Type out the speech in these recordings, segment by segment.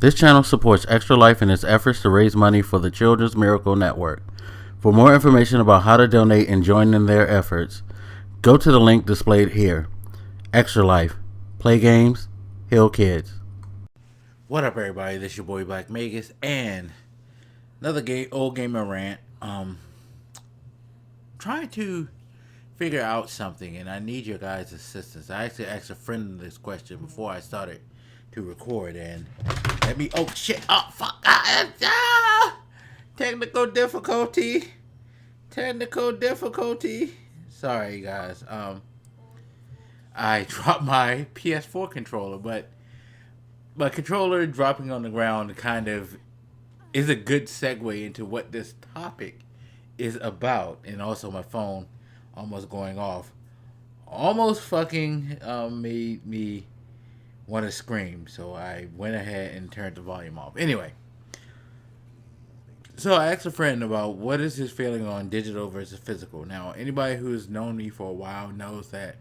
This channel supports Extra Life in its efforts to raise money for the Children's Miracle Network. For more information about how to donate and join in their efforts, go to the link displayed here. Extra Life. Play games, heal kids. What up, everybody? This is your boy Blak Magus and another old gamer rant. Trying to figure out something, and I need your guys' assistance. I actually asked a friend this question before I started to record, and oh shit, oh fuck, technical difficulty. Sorry guys, I dropped my PS4 controller, but my controller dropping on the ground kind of is a good segue into what this topic is about, and also my phone almost going off almost fucking made me want to scream, so I went ahead and turned the volume off. Anyway, so I asked a friend about what is his feeling on digital versus physical. Now, anybody who's known me for a while knows that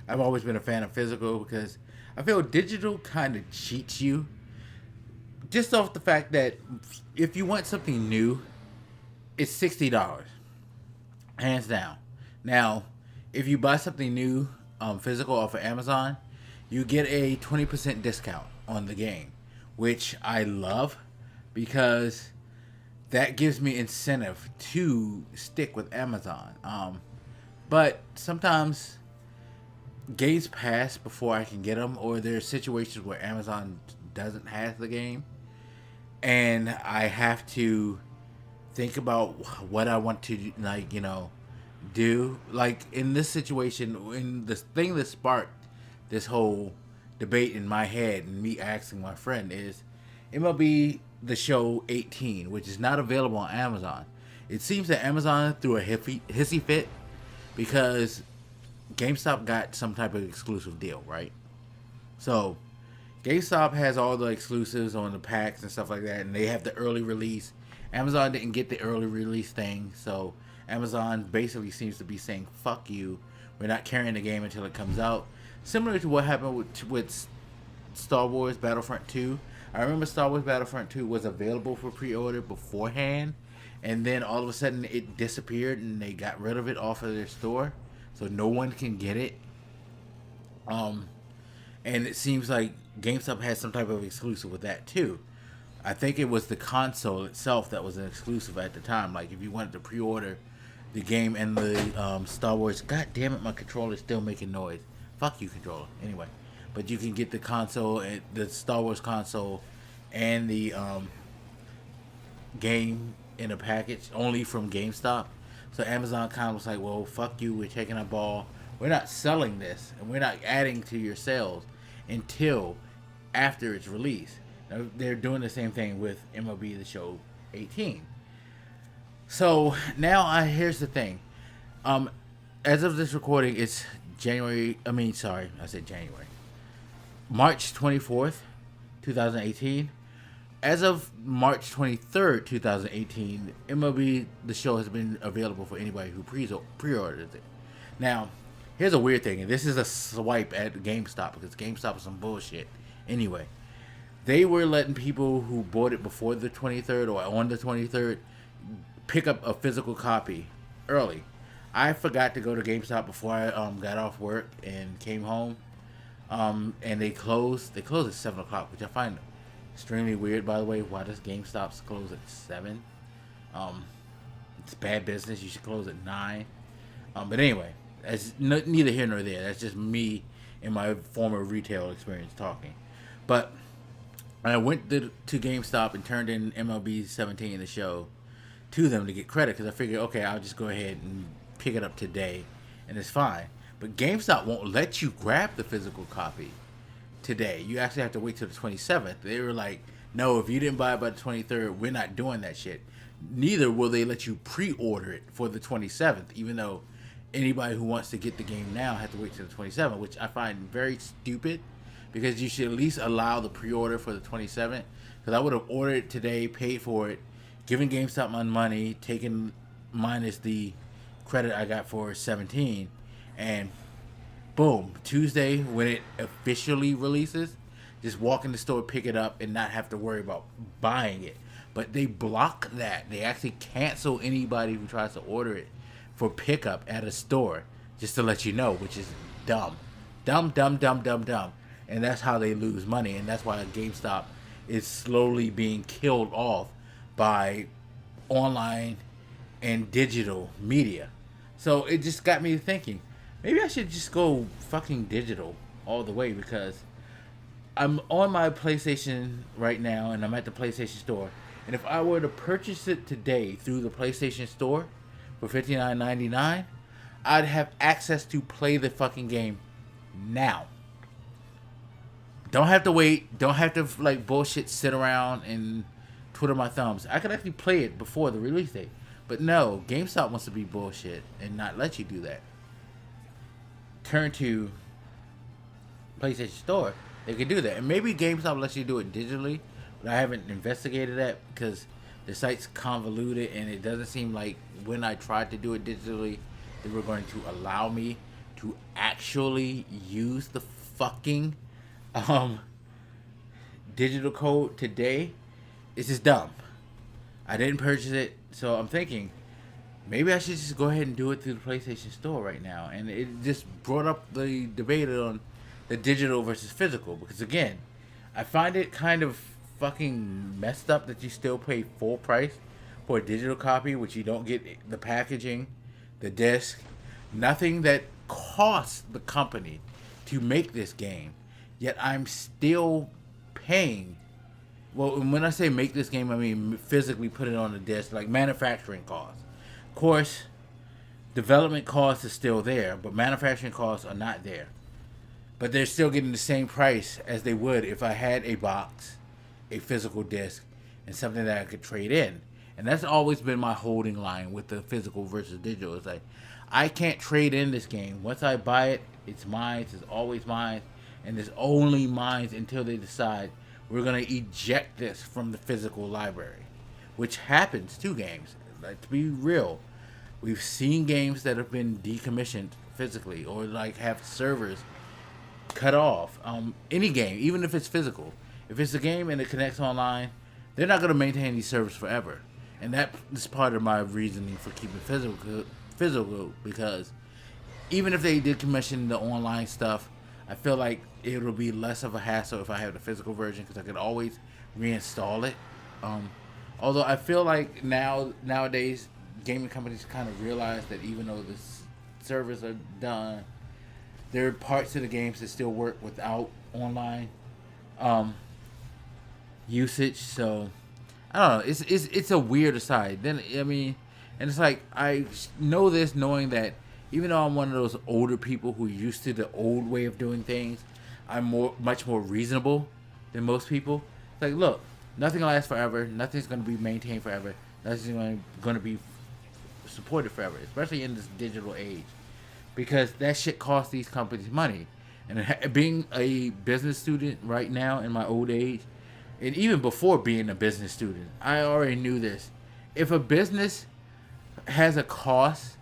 I've always been a fan of physical because I feel digital kind of cheats you just off the fact that if you want something new, it's $60, hands down. Now, if you buy something new physical off of Amazon, you get a 20% discount on the game, which I love because that gives me incentive to stick with Amazon. But sometimes games pass before I can get them, or there's situations where Amazon doesn't have the game, and I have to think about what I want to do. Like in this situation, in this thing that sparked this whole debate in my head and me asking my friend is MLB The Show 18, which is not available on Amazon. It seems that Amazon threw a hissy fit because GameStop got some type of exclusive deal, right? So GameStop has all the exclusives on the packs and stuff like that, and they have the early release. Amazon didn't get the early release thing, so Amazon basically seems to be saying, fuck you, we're not carrying the game until it comes out. Similar to what happened with Star Wars Battlefront 2. I remember Star Wars Battlefront 2 was available for pre-order beforehand, and then all of a sudden it disappeared and they got rid of it off of their store, so no one can get it. And it seems like GameStop has some type of exclusive with that too. I think it was the console itself that was an exclusive at the time. Like if you wanted to pre-order the game and the Star Wars, god damn it, my controller's still making noise. Fuck you, controller. Anyway, but you can get the console, the Star Wars console, and the game in a package only from GameStop. So Amazon kind of was like, well, fuck you, we're taking our ball. We're not selling this, and we're not adding to your sales until after it's released. Now, they're doing the same thing with MLB The Show 18. So now here's the thing. As of this recording, it's March 24th, 2018. As of March 23rd, 2018, MLB The Show has been available for anybody who pre-orders it. Now, here's a weird thing, and this is a swipe at GameStop because GameStop is some bullshit. Anyway, they were letting people who bought it before the 23rd or on the 23rd pick up a physical copy early. I forgot to go to GameStop before I got off work and came home, and they closed at 7 o'clock, which I find extremely weird, by the way. Why does GameStop close at 7? It's bad business. You should close at 9. But anyway, that's neither here nor there. That's just me and my former retail experience talking. But I went to GameStop and turned in MLB 17 The Show to them to get credit because I figured, okay, I'll just go ahead and pick it up today and it's fine. But GameStop won't let you grab the physical copy today. You actually have to wait till the 27th. They were like, no, if you didn't buy it by the 23rd, we're not doing that shit. Neither will they let you pre-order it for the 27th, even though anybody who wants to get the game now has to wait till the 27th, which I find very stupid because you should at least allow the pre-order for the 27th. Because I would have ordered it today, paid for it, given GameStop my money, taken minus the credit I got for 17, and boom, Tuesday when it officially releases, just walk in the store, pick it up, and not have to worry about buying it. But they block that. They actually cancel anybody who tries to order it for pickup at a store, just to let you know, which is dumb. Dumb, dumb, dumb, dumb, dumb. And that's how they lose money. And that's why GameStop is slowly being killed off by online and digital media. So it just got me thinking, maybe I should just go fucking digital all the way, because I'm on my PlayStation right now and I'm at the PlayStation Store. And if I were to purchase it today through the PlayStation Store for $59.99, I'd have access to play the fucking game now. Don't have to wait. Don't have to like bullshit sit around and twiddle my thumbs. I could actually play it before the release date. But no, GameStop wants to be bullshit and not let you do that. Turn to PlayStation Store. They can do that. And maybe GameStop lets you do it digitally, but I haven't investigated that because the site's convoluted and it doesn't seem like when I tried to do it digitally, they were going to allow me to actually use the fucking digital code today. It's just dumb. I didn't purchase it, so I'm thinking maybe I should just go ahead and do it through the PlayStation Store right now. And it just brought up the debate on the digital versus physical, because again, I find it kind of fucking messed up that you still pay full price for a digital copy, which you don't get the packaging, the disc, nothing that costs the company to make this game. Yet I'm still paying. Well, when I say make this game, I mean physically put it on the disc, like manufacturing costs. Of course, development costs is still there, but manufacturing costs are not there. But they're still getting the same price as they would if I had a box, a physical disc, and something that I could trade in. And that's always been my holding line with the physical versus digital. It's like, I can't trade in this game. Once I buy it, it's mine. It's always mine. And it's only mine until they decide we're going to eject this from the physical library. Which happens to games. Like, to be real, we've seen games that have been decommissioned physically, or like have servers cut off. Any game, even if it's physical. If it's a game and it connects online, they're not going to maintain these servers forever. And that is part of my reasoning for keeping physical, because even if they did commission the online stuff, I feel like it'll be less of a hassle if I have the physical version, because I can always reinstall it. Although I feel like nowadays gaming companies kind of realize that even though the servers are done, there are parts of the games that still work without online usage. So I don't know. It's a weird aside. Then I mean, and it's like I know this, knowing that even though I'm one of those older people who are used to the old way of doing things, I'm much more reasonable than most people. It's like, look, nothing lasts forever. Nothing's going to be maintained forever. Nothing's going to be supported forever, especially in this digital age, because that shit costs these companies money. And being a business student right now in my old age, and even before being a business student, I already knew this. If a business has a cost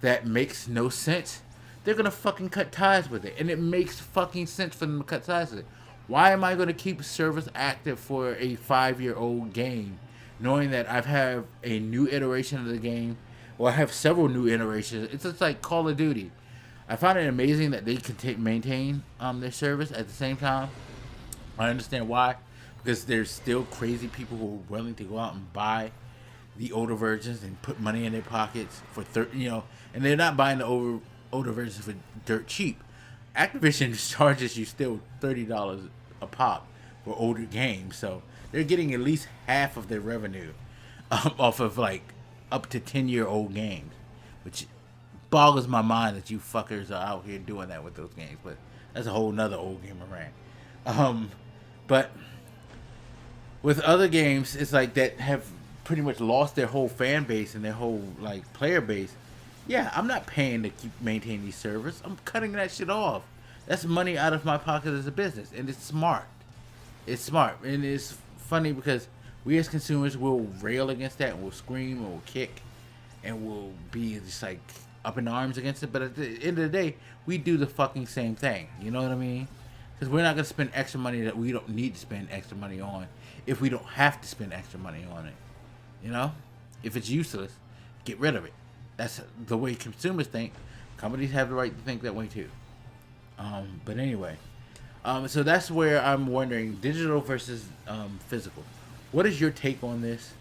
that makes no sense, they're going to fucking cut ties with it. And it makes fucking sense for them to cut ties with it. Why am I going to keep servers active for a 5-year-old game, knowing that I've had a new iteration of the game, or I have several new iterations? It's just like Call of Duty. I find it amazing that they can maintain their service at the same time. I understand why, because there's still crazy people who are willing to go out and buy the older versions and put money in their pockets for and they're not buying the older versions for dirt cheap. Activision charges you still $30 a pop for older games, so they're getting at least half of their revenue off of like up to 10-year-old games, which boggles my mind that you fuckers are out here doing that with those games. But that's a whole nother old gamer rant. But with other games, it's like that have pretty much lost their whole fan base and their whole like player base. Yeah, I'm not paying to keep maintaining these servers. I'm cutting that shit off. That's money out of my pocket as a business, and it's smart. It's smart, and it's funny because we as consumers will rail against that, and we'll scream, and we'll kick, and we'll be just like up in arms against it. But at the end of the day, we do the fucking same thing. You know what I mean? Because we're not going to spend extra money that we don't need to spend extra money on if we don't have to spend extra money on it. You know? If it's useless, get rid of it. That's the way consumers think. Companies have the right to think that way too. But anyway. So that's where I'm wondering, digital versus physical. What is your take on this?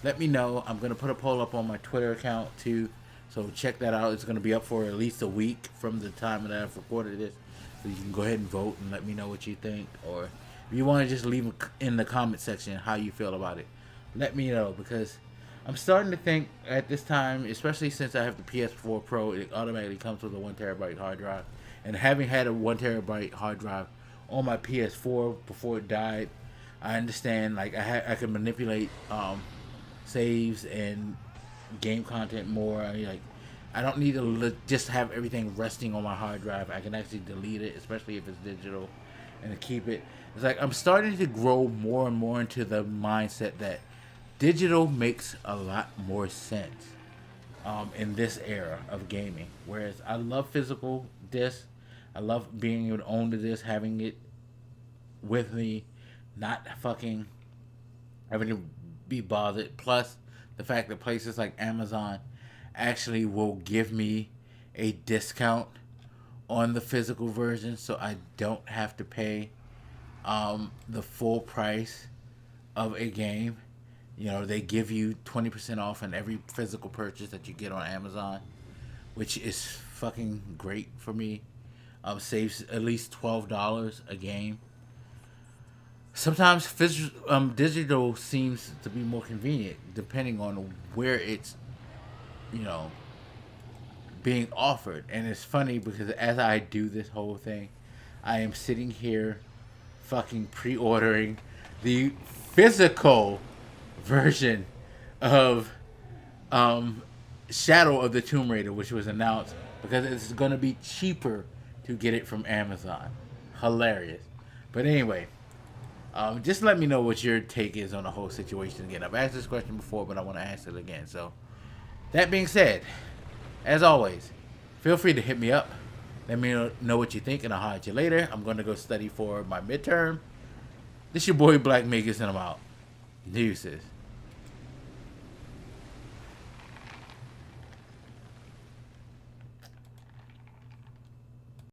Let me know. I'm going to put a poll up on my Twitter account too. So check that out. It's going to be up for at least a week from the time that I've recorded this. So you can go ahead and vote and let me know what you think. Or if you want to just leave in the comment section how you feel about it. Let me know, because I'm starting to think at this time, especially since I have the PS4 Pro, it automatically comes with a 1TB hard drive. And having had a 1TB hard drive on my PS4 before it died, I understand like I can manipulate saves and game content more. I don't need to just have everything resting on my hard drive. I can actually delete it, especially if it's digital, and keep it. It's like I'm starting to grow more and more into the mindset that digital makes a lot more sense in this era of gaming. Whereas I love physical discs. I love being able to own the disc, having it with me, not fucking having to be bothered. Plus, the fact that places like Amazon actually will give me a discount on the physical version, so I don't have to pay the full price of a game. You know, they give you 20% off on every physical purchase that you get on Amazon, which is fucking great for me. Saves at least $12 a game. Sometimes digital seems to be more convenient depending on where it's, being offered. And it's funny because as I do this whole thing, I am sitting here fucking pre-ordering the physical version of Shadow of the Tomb Raider, which was announced because it's going to be cheaper to get it from Amazon. Hilarious. But anyway, just let me know what your take is on the whole situation again. I've asked this question before, but I want to ask it again. So, that being said, as always, feel free to hit me up. Let me know what you think, and I'll holler at you later. I'm going to go study for my midterm. This your boy Blak Magus, and I'm out. Deuces.